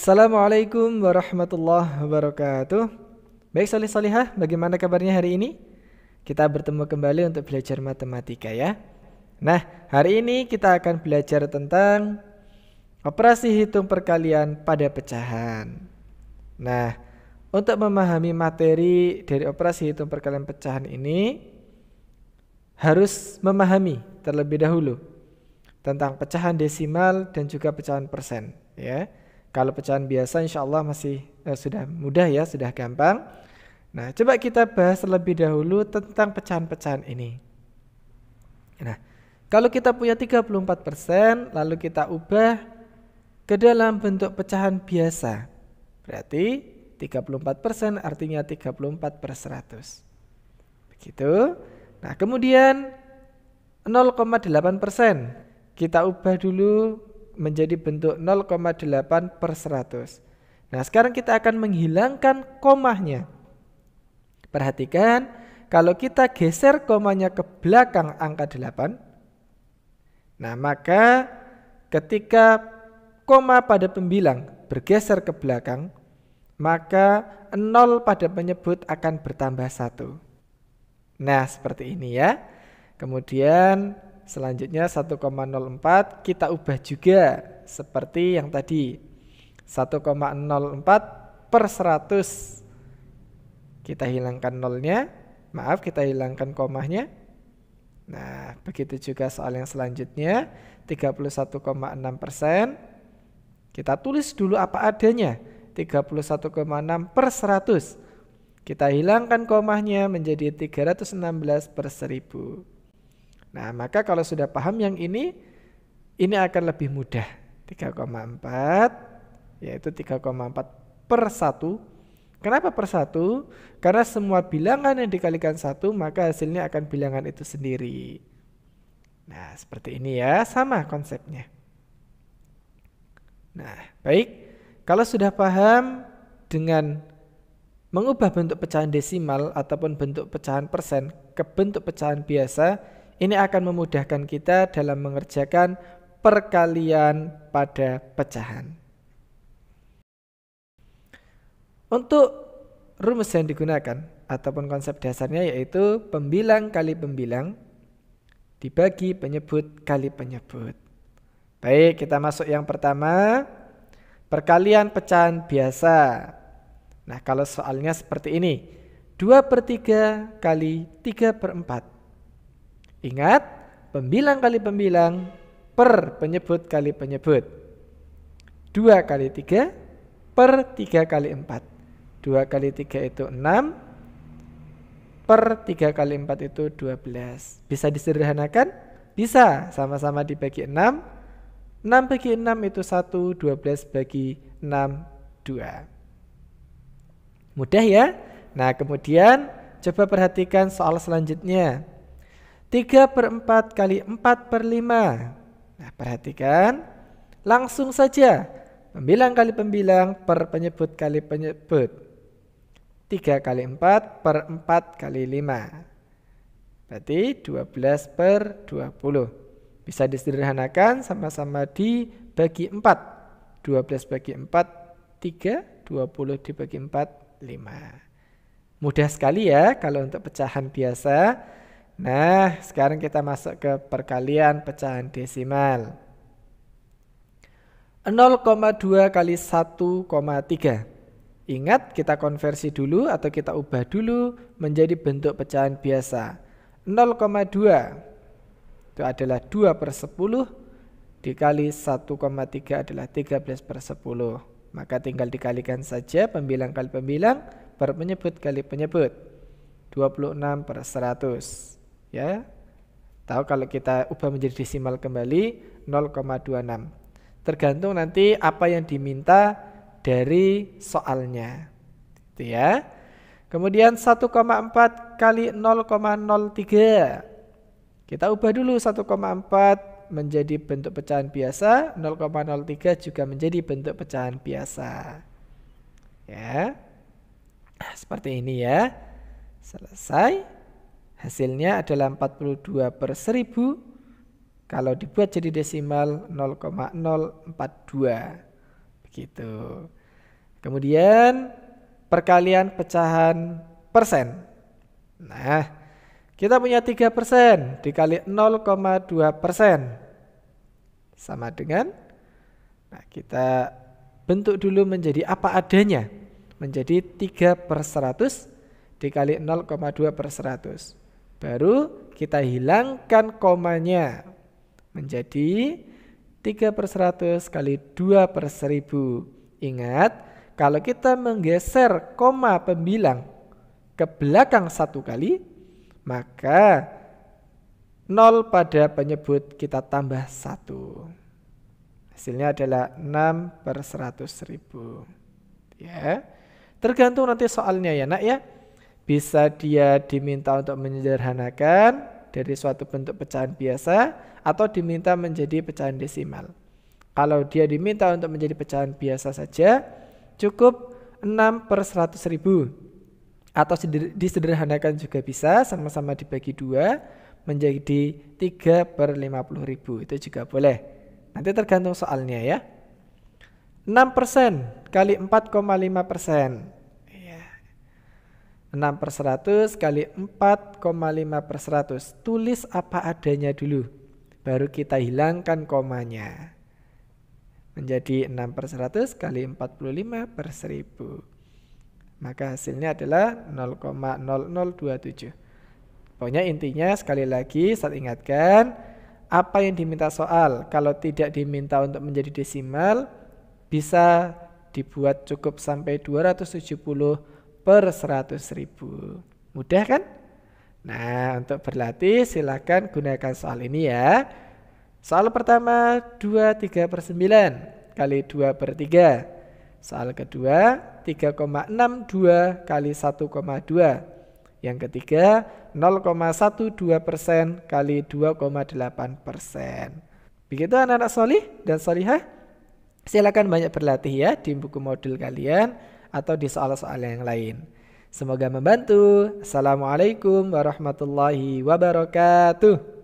Assalamualaikum warahmatullahi wabarakatuh. Baik solih solihah, bagaimana kabarnya hari ini? Kita bertemu kembali untuk belajar matematika ya. Nah, hari ini kita akan belajar tentang operasi hitung perkalian pada pecahan. Nah, untuk memahami materi dari operasi hitung perkalian pecahan ini, harus memahami terlebih dahulu tentang pecahan desimal dan juga pecahan persen ya. Kalau pecahan biasa insya Allah masih sudah mudah ya, sudah gampang. Nah, coba kita bahas terlebih dahulu tentang pecahan-pecahan ini. Nah, kalau kita punya 34%, lalu kita ubah ke dalam bentuk pecahan biasa. Berarti 34% artinya 34/100. Begitu. Nah, kemudian 0,8% kita ubah dulu menjadi bentuk 0,8/100. Nah, sekarang kita akan menghilangkan komanya. Perhatikan, kalau kita geser komanya ke belakang angka 8, nah maka ketika koma pada pembilang bergeser ke belakang, maka 0 pada penyebut akan bertambah 1. Nah, seperti ini ya. Kemudian selanjutnya 1,04 kita ubah juga seperti yang tadi. 1,04/100. Kita hilangkan nolnya. Maaf, kita hilangkan komanya. Nah, begitu juga soal yang selanjutnya. 31,6%. Kita tulis dulu apa adanya. 31,6/100. Kita hilangkan komanya menjadi 316/1000. Nah, maka kalau sudah paham yang ini akan lebih mudah. 3,4 yaitu 3,4/1. Kenapa per 1? Karena semua bilangan yang dikalikan 1 maka hasilnya akan bilangan itu sendiri. Nah, seperti ini ya, sama konsepnya. Nah, baik. Kalau sudah paham dengan mengubah bentuk pecahan desimal ataupun bentuk pecahan persen ke bentuk pecahan biasa, ini akan memudahkan kita dalam mengerjakan perkalian pada pecahan. Untuk rumus yang digunakan ataupun konsep dasarnya yaitu pembilang kali pembilang dibagi penyebut kali penyebut. Baik, kita masuk yang pertama, perkalian pecahan biasa. Nah, kalau soalnya seperti ini, 2/3 kali 3/4. Ingat, pembilang kali pembilang per penyebut kali penyebut. 2 kali 3 per 3 kali 4. 2 kali 3 itu 6, per 3 kali 4 itu 12. Bisa disederhanakan? Bisa, sama-sama dibagi 6. 6 bagi 6 itu 1, 12 bagi 6, 2. Mudah ya? Nah, kemudian coba perhatikan soal selanjutnya. 3/4 kali 4/5. Nah, perhatikan. Langsung saja. Pembilang kali pembilang per penyebut kali penyebut. 3 kali 4 per 4 kali 5. Berarti 12/20. Bisa disederhanakan, sama-sama dibagi 4. 12 bagi 4, 3. 20 dibagi 4, 5. Mudah sekali ya kalau untuk pecahan biasa. Nah, sekarang kita masuk ke perkalian pecahan desimal. 0,2 kali 1,3. Ingat, kita konversi dulu atau kita ubah dulu menjadi bentuk pecahan biasa. 0,2 itu adalah 2/10 dikali 1,3 adalah 13/10. Maka tinggal dikalikan saja pembilang kali pembilang per penyebut kali penyebut. 26/100. Ya, tahu kalau kita ubah menjadi desimal kembali 0,26. Tergantung nanti apa yang diminta dari soalnya. Itu ya. Kemudian 1,4 kali 0,03. Kita ubah dulu 1,4 menjadi bentuk pecahan biasa, 0,03 juga menjadi bentuk pecahan biasa. Ya. Seperti ini ya. Selesai. Hasilnya adalah 42/1000. Kalau dibuat jadi desimal 0,042. Begitu. Kemudian perkalian pecahan persen. Nah, kita punya 3% dikali 0,2%. Sama dengan, nah kita bentuk dulu menjadi apa adanya. Menjadi 3/100 dikali 0,2/100. Baru kita hilangkan komanya. Menjadi 3/100 kali 2/1000. Ingat, kalau kita menggeser koma pembilang ke belakang satu kali, maka 0 pada penyebut kita tambah 1. Hasilnya adalah 6/100.000. Ya. Tergantung nanti soalnya ya nak ya. Bisa dia diminta untuk menyederhanakan dari suatu bentuk pecahan biasa atau diminta menjadi pecahan desimal. Kalau dia diminta untuk menjadi pecahan biasa saja, cukup 6/100.000. Atau disederhanakan juga bisa, sama-sama dibagi 2 menjadi 3/50.000. Itu juga boleh. Nanti tergantung soalnya ya. 6% kali 4,5%. 6/100 kali 4,5/100. Tulis apa adanya dulu. Baru kita hilangkan komanya. Menjadi 6/100 kali 45/1000. Maka hasilnya adalah 0,0027. Pokoknya intinya sekali lagi saya ingatkan, apa yang diminta soal kalau tidak diminta untuk menjadi desimal bisa dibuat cukup sampai 270/100.000. Mudah kan? Nah, untuk berlatih silakan gunakan soal ini ya. Soal pertama 2/3/9 kali 2/3. Soal kedua 3,62 kali 1,2. Yang ketiga 0,12% kali 2,8%. Begitu anak-anak solih dan solihah. Silakan banyak berlatih ya di buku modul kalian atau di soal-soal yang lain. Semoga membantu. Assalamualaikum warahmatullahi wabarakatuh.